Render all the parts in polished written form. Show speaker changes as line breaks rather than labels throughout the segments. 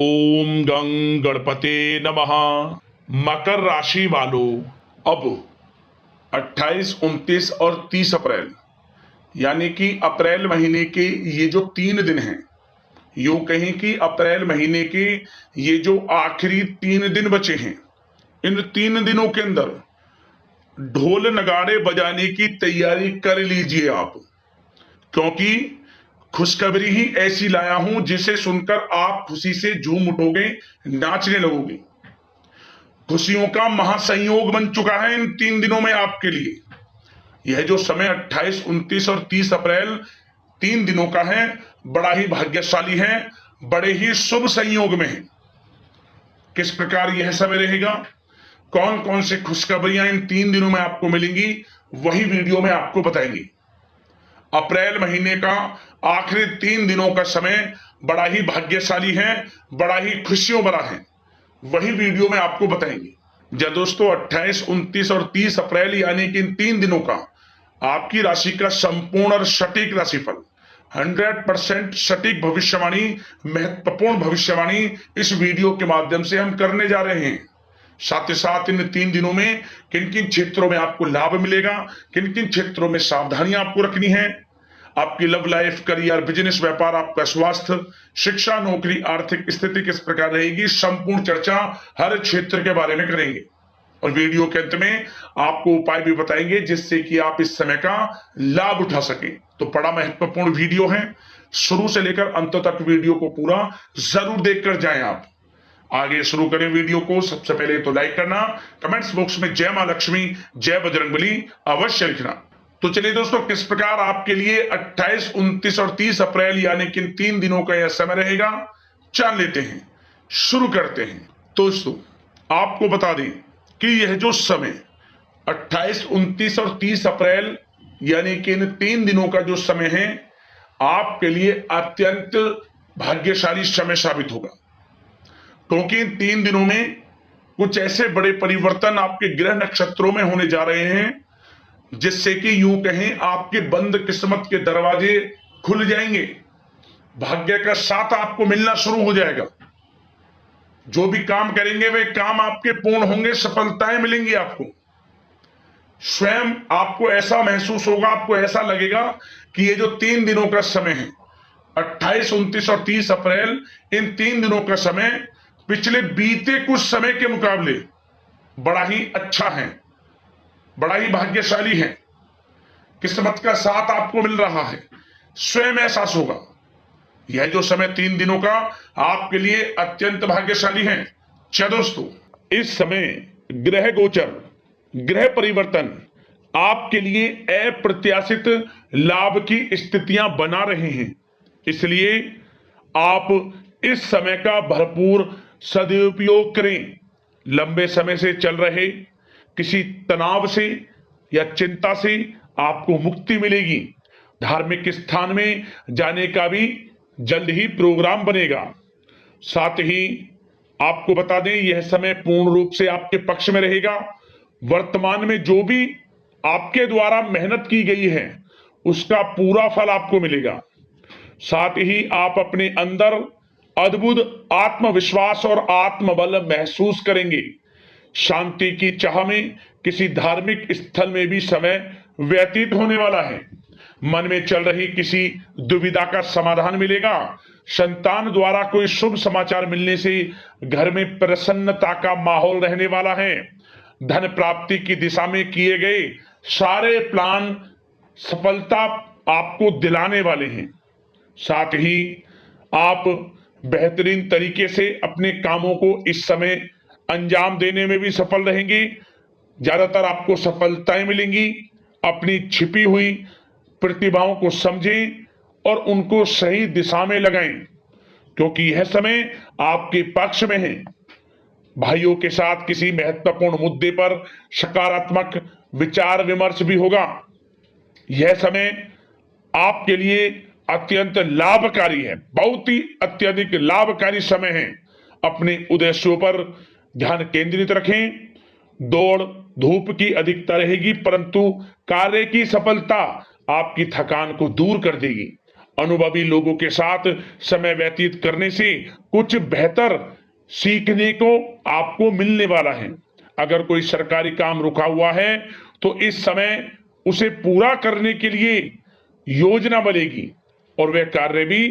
ओम गं गणपते नमः। मकर राशि वालों, अब 28, 29 और 30 अप्रैल यानी कि अप्रैल महीने के ये जो 3 दिन हैं, यूं कहें कि अप्रैल महीने के ये जो आखिरी 3 दिन बचे हैं, इन 3 दिनों के अंदर ढोल नगाड़े बजाने की तैयारी कर लीजिए आप, क्योंकि खुशखबरी ही ऐसी लाया हूं जिसे सुनकर आप खुशी से झूम उठोगे, नाचने लगोगे। खुशियों का महासंयोग बन चुका है इन 3 दिनों में आपके लिए। यह जो समय 28, 29 और 30 अप्रैल 3 दिनों का है, बड़ा ही भाग्यशाली है, बड़े ही शुभ संयोग में है। किस प्रकार यह समय रहेगा, कौन कौन से खुशखबरियां इन 3 दिनों में आपको मिलेंगी, वही वीडियो में आपको बताएंगे। अप्रैल महीने का आखिरी 3 दिनों का समय बड़ा ही भाग्यशाली है, बड़ा ही खुशियों भरा है, वही वीडियो में आपको बताएंगे। जब दोस्तों 28, 29 और 30 अप्रैल यानी कि इन 3 दिनों का आपकी राशि का संपूर्ण और सटीक राशिफल, 100% सटीक भविष्यवाणी, महत्वपूर्ण भविष्यवाणी इस वीडियो के माध्यम से हम करने जा रहे हैं। साथ ही साथ इन 3 दिनों में किन किन क्षेत्रों में आपको लाभ मिलेगा, किन किन क्षेत्रों में सावधानियां आपको रखनी है, आपकी लव लाइफ, करियर, बिजनेस, व्यापार, आपका स्वास्थ्य, शिक्षा, नौकरी, आर्थिक स्थिति किस प्रकार रहेगी, संपूर्ण चर्चा हर क्षेत्र के बारे में करेंगे। और वीडियो के अंत में आपको उपाय भी बताएंगे जिससे कि आप इस समय का लाभ उठा सकें। तो बड़ा महत्वपूर्ण वीडियो है, शुरू से लेकर अंत तक वीडियो को पूरा जरूर देखकर जाएं आप। आगे शुरू करें वीडियो को। सबसे पहले तो लाइक करना, कमेंट्स बॉक्स में जय मां लक्ष्मी, जय बजरंगबली अवश्य लिखना। तो चलिए दोस्तों, किस प्रकार आपके लिए 28, 29 और 30 अप्रैल यानी कि 3 दिनों का यह समय रहेगा, जान लेते हैं, शुरू करते हैं। दोस्तों आपको बता दें कि यह जो समय 28, 29 और 30 अप्रैल यानी कि इन 3 दिनों का जो समय है, आपके लिए अत्यंत भाग्यशाली समय साबित होगा, क्योंकि इन 3 दिनों में कुछ ऐसे बड़े परिवर्तन आपके ग्रह नक्षत्रों में होने जा रहे हैं जिससे कि यूं कहें आपके बंद किस्मत के दरवाजे खुल जाएंगे, भाग्य का साथ आपको मिलना शुरू हो जाएगा। जो भी काम करेंगे वे काम आपके पूर्ण होंगे, सफलताएं मिलेंगी आपको। स्वयं आपको ऐसा महसूस होगा, आपको ऐसा लगेगा कि ये जो 3 दिनों का समय है, 28, 29 और 30 अप्रैल, इन 3 दिनों का समय पिछले बीते कुछ समय के मुकाबले बड़ा ही अच्छा है, बड़ा ही भाग्यशाली है, किस्मत का साथ आपको मिल रहा है, स्वयं एहसास होगा। यह जो समय 3 दिनों का आपके लिए अत्यंत भाग्यशाली है। क्या दोस्तों, इस समय ग्रह गोचर, ग्रह परिवर्तन आपके लिए अप्रत्याशित लाभ की स्थितियां बना रहे हैं, इसलिए आप इस समय का भरपूर सदुपयोग करें। लंबे समय से चल रहे किसी तनाव से या चिंता से आपको मुक्ति मिलेगी। धार्मिक स्थान में जाने का भी जल्द ही प्रोग्राम बनेगा। साथ ही आपको बता दें, यह समय पूर्ण रूप से आपके पक्ष में रहेगा। वर्तमान में जो भी आपके द्वारा मेहनत की गई है उसका पूरा फल आपको मिलेगा। साथ ही आप अपने अंदर अद्भुत आत्मविश्वास और आत्मबल महसूस करेंगे। शांति की चाह में किसी धार्मिक स्थल में भी समय व्यतीत होने वाला है। मन में चल रही किसी दुविधा का समाधान मिलेगा। संतान द्वारा कोई शुभ समाचार मिलने से घर में प्रसन्नता का माहौल रहने वाला है। धन प्राप्ति की दिशा में किए गए सारे प्लान सफलता आपको दिलाने वाले हैं। साथ ही आप बेहतरीन तरीके से अपने कामों को इस समय अंजाम देने में भी सफल रहेंगे। ज्यादातर आपको सफलताएं मिलेंगी। अपनी छिपी हुई प्रतिभाओं को समझें और उनको सही दिशा में लगाएं, क्योंकि यह समय आपके पक्ष में है। भाइयों के साथ किसी महत्वपूर्ण मुद्दे पर सकारात्मक विचार विमर्श भी होगा। यह समय आपके लिए अत्यंत लाभकारी है, बहुत ही अत्यधिक लाभकारी समय है। अपने उद्देश्यों पर ध्यान केंद्रित रखें। दौड़ धूप की अधिकता रहेगी, परंतु कार्य की सफलता आपकी थकान को दूर कर देगी। अनुभवी लोगों के साथ समय व्यतीत करने से कुछ बेहतर सीखने को आपको मिलने वाला है। अगर कोई सरकारी काम रुका हुआ है तो इस समय उसे पूरा करने के लिए योजना बनेगी और वह कार्य भी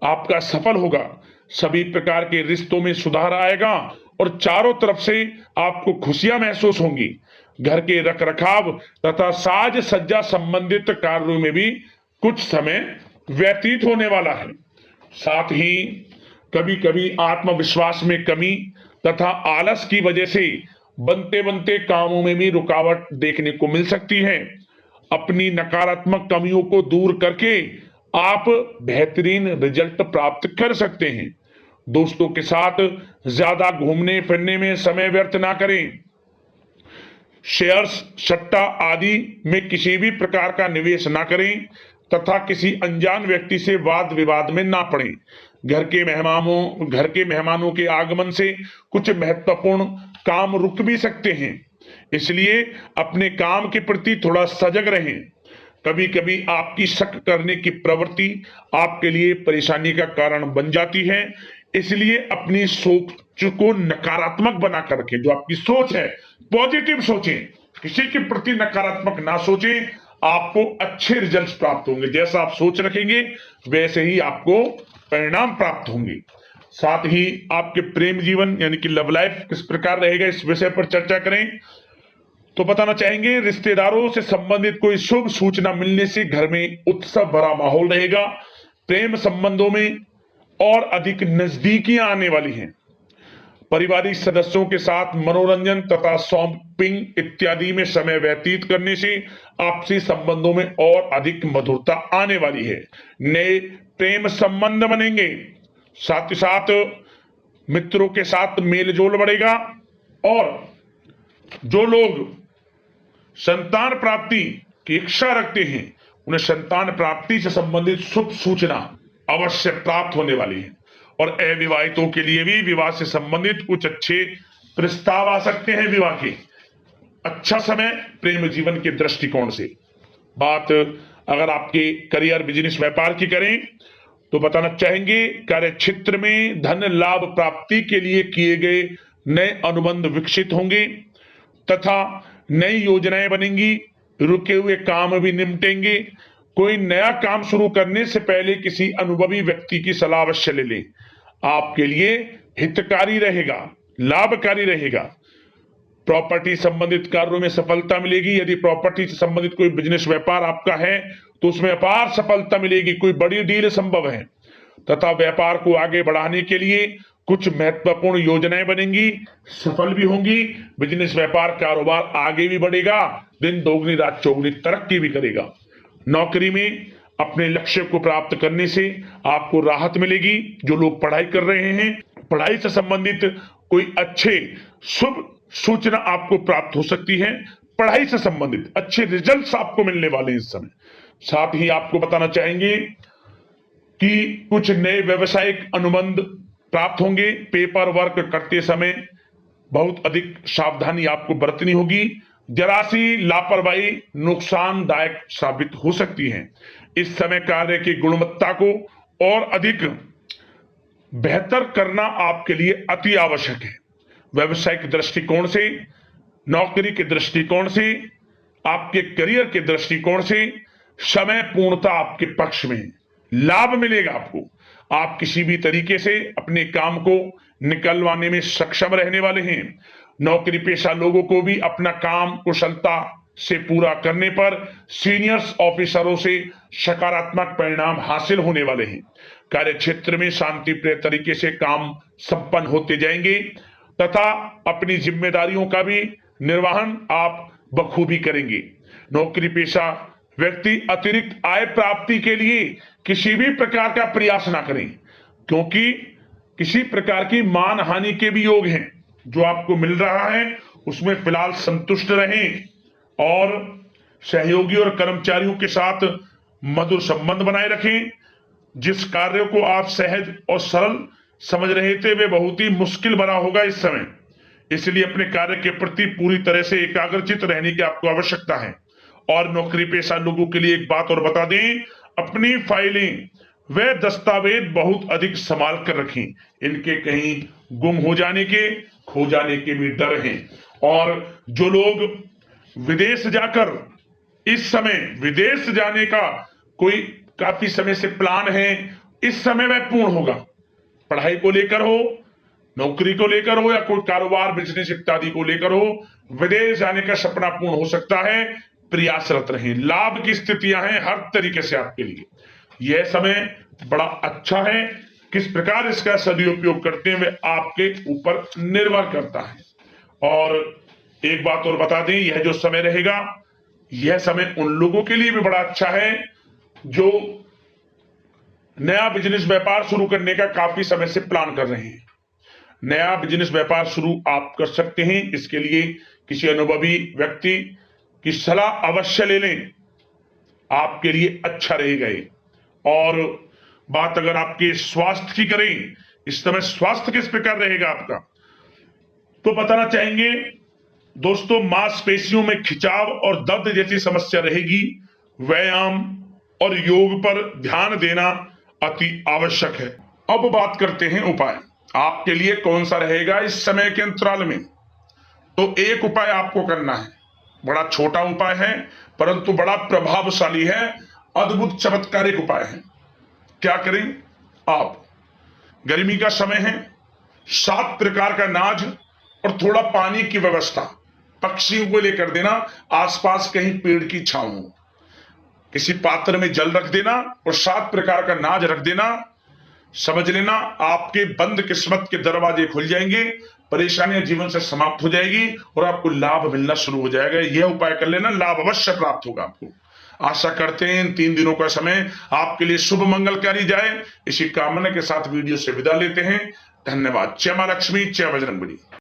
आपका सफल होगा। सभी प्रकार के रिश्तों में सुधार आएगा और चारों तरफ से आपको खुशियां महसूस होंगी। घर के रखरखाव तथा साज सज्जा संबंधित कार्यों में भी कुछ समय व्यतीत होने वाला है। साथ ही कभी कभी आत्मविश्वास में कमी तथा आलस की वजह से बनते बनते कामों में भी रुकावट देखने को मिल सकती है। अपनी नकारात्मक कमियों को दूर करके आप बेहतरीन रिजल्ट प्राप्त कर सकते हैं। दोस्तों के साथ ज्यादा घूमने फिरने में समय व्यर्थ ना करें। शेयर्स, सट्टा आदि में किसी भी प्रकार का निवेश ना करें तथा किसी अनजान व्यक्ति से वाद विवाद में ना पड़ें। घर के मेहमानों के आगमन से कुछ महत्वपूर्ण काम रुक भी सकते हैं, इसलिए अपने काम के प्रति थोड़ा सजग रहें। कभी कभी आपकी शक करने की प्रवृत्ति आपके लिए परेशानी का कारण बन जाती है, इसलिए अपनी सोच को नकारात्मक बनाकर रखें। जो आपकी सोच है पॉजिटिव सोचें, किसी के प्रति नकारात्मक ना सोचें। आपको अच्छे रिजल्ट्स प्राप्त होंगे। जैसा आप सोच रखेंगे वैसे ही आपको परिणाम प्राप्त होंगे। साथ ही आपके प्रेम जीवन यानी कि लव लाइफ किस प्रकार रहेगा, इस विषय पर चर्चा करें तो बताना चाहेंगे रिश्तेदारों से संबंधित कोई शुभ सूचना मिलने से घर में उत्सव भरा माहौल रहेगा। प्रेम संबंधों में और अधिक नजदीकियां आने वाली हैं। पारिवारिक सदस्यों के साथ मनोरंजन तथा शॉपिंग इत्यादि में समय व्यतीत करने से आपसी संबंधों में और अधिक मधुरता आने वाली है। नए प्रेम संबंध बनेंगे। साथ ही साथ मित्रों के साथ मेलजोल बढ़ेगा और जो लोग संतान प्राप्ति की इच्छा रखते हैं उन्हें संतान प्राप्ति से संबंधित शुभ सूचना अवश्य प्राप्त होने वाली है। और अविवाहितों के लिए भी विवाह से संबंधित कुछ अच्छे प्रस्ताव आ सकते हैं। विवाह के अच्छा समय प्रेम जीवन के दृष्टिकोण से। बात अगर आपके करियर, बिजनेस, व्यापार की करें तो बताना चाहेंगे कार्य क्षेत्र में धन लाभ प्राप्ति के लिए किए गए नए अनुबंध विकसित होंगे तथा नई योजनाएं बनेंगी। रुके हुए काम भी निपटेंगे। कोई नया काम शुरू करने से पहले किसी अनुभवी व्यक्ति की सलाह अवश्य ले लें। आपके लिए हितकारी रहेगा, लाभकारी रहेगा। प्रॉपर्टी संबंधित कार्यों में सफलता मिलेगी। यदि प्रॉपर्टी से संबंधित कोई बिजनेस व्यापार आपका है तो उसमें अपार सफलता मिलेगी। कोई बड़ी डील संभव है तथा व्यापार को आगे बढ़ाने के लिए कुछ महत्वपूर्ण योजनाएं बनेंगी, सफल भी होंगी। बिजनेस, व्यापार, कारोबार आगे भी बढ़ेगा। दिन दोगुनी रात चौगुनी तरक्की भी करेगा। नौकरी में अपने लक्ष्य को प्राप्त करने से आपको राहत मिलेगी। जो लोग पढ़ाई कर रहे हैं, पढ़ाई से संबंधित कोई अच्छे शुभ सूचना आपको प्राप्त हो सकती है। पढ़ाई से संबंधित अच्छे रिजल्ट्स आपको मिलने वाले हैं इस समय। साथ ही आपको बताना चाहेंगे कि कुछ नए व्यवसायिक अनुबंध प्राप्त होंगे। पेपर वर्क करते समय बहुत अधिक सावधानी आपको बरतनी होगी। जरा सी लापरवाही नुकसानदायक साबित हो सकती है। इस समय कार्य की गुणवत्ता को और अधिक बेहतर करना आपके लिए अति आवश्यक है। व्यवसायिक दृष्टिकोण से, नौकरी के दृष्टिकोण से, आपके करियर के दृष्टिकोण से समय पूर्णता आपके पक्ष में है। लाभ मिलेगा आपको। आप किसी भी तरीके से अपने काम को निकलवाने में सक्षम रहने वाले हैं। नौकरी पेशा लोगों को भी अपना काम कुशलता से पूरा करने पर सीनियर्स ऑफिसरों से सकारात्मक परिणाम हासिल होने वाले हैं। कार्य क्षेत्र में शांति प्रिय तरीके से काम संपन्न होते जाएंगे तथा अपनी जिम्मेदारियों का भी निर्वहन आप बखूबी करेंगे। नौकरी पेशा व्यक्ति अतिरिक्त आय प्राप्ति के लिए किसी भी प्रकार का प्रयास ना करें, क्योंकि किसी प्रकार की मान हानि के भी योग हैं। जो आपको मिल रहा है उसमें फिलहाल संतुष्ट रहें और सहयोगी और कर्मचारियों के साथ मधुर संबंध बनाए रखें। जिस कार्य को आप सहज और सरल समझ रहे थे वे बहुत ही मुश्किल बना होगा इस समय, इसलिए अपने कार्य के प्रति पूरी तरह से एकाग्रचित रहने की आपको आवश्यकता है। और नौकरी पेशा लोगों के लिए एक बात और बता दें, अपनी फाइलें वे दस्तावेज बहुत अधिक संभाल कर रखें। इनके कहीं गुम हो जाने के, खो जाने के भी डर हैं। और जो लोग विदेश जाकर, इस समय विदेश जाने का कोई काफी समय से प्लान है, इस समय वह पूर्ण होगा। पढ़ाई को लेकर हो, नौकरी को लेकर हो, या कोई कारोबार बिजनेस इत्यादि को लेकर हो, विदेश जाने का सपना पूर्ण हो सकता है। प्रयासरत रहें। लाभ की स्थितियां हैं हर तरीके से आपके लिए। यह समय बड़ा अच्छा है। किस प्रकार इसका सदुपयोग करते हैं वे आपके ऊपर निर्भर करता है। और एक बात और बता दें, यह जो समय रहेगा, यह समय उन लोगों के लिए भी बड़ा अच्छा है जो नया बिजनेस व्यापार शुरू करने का काफी समय से प्लान कर रहे हैं। नया बिजनेस व्यापार शुरू आप कर सकते हैं। इसके लिए किसी अनुभवी व्यक्ति की सलाह अवश्य ले लें, आपके लिए अच्छा रहेगा। और बात अगर आपके स्वास्थ्य की करें, इस समय स्वास्थ्य किस प्रकार रहेगा आपका, तो बताना चाहेंगे दोस्तों, मांसपेशियों में खिंचाव और दर्द जैसी समस्या रहेगी। व्यायाम और योग पर ध्यान देना अति आवश्यक है। अब बात करते हैं उपाय, आपके लिए कौन सा रहेगा इस समय के अंतराल में। तो एक उपाय आपको करना है, बड़ा छोटा उपाय है परंतु बड़ा प्रभावशाली है, अद्भुत चमत्कारिक उपाय है। क्या करें आप, गर्मी का समय है, 7 प्रकार का अनाज और थोड़ा पानी की व्यवस्था पक्षियों को लेकर देना। आसपास कहीं पेड़ की छांव हो, किसी पात्र में जल रख देना और 7 प्रकार का अनाज रख देना। समझ लेना आपके बंद किस्मत के दरवाजे खुल जाएंगे, परेशानियां जीवन से समाप्त हो जाएगी और आपको लाभ मिलना शुरू हो जाएगा। यह उपाय कर लेना, लाभ अवश्य प्राप्त होगा आपको। आशा करते हैं इन 3 दिनों का समय आपके लिए शुभ मंगलकारी जाए। इसी कामना के साथ वीडियो से विदा लेते हैं। धन्यवाद। जय मां लक्ष्मी, जय बजरंगबली।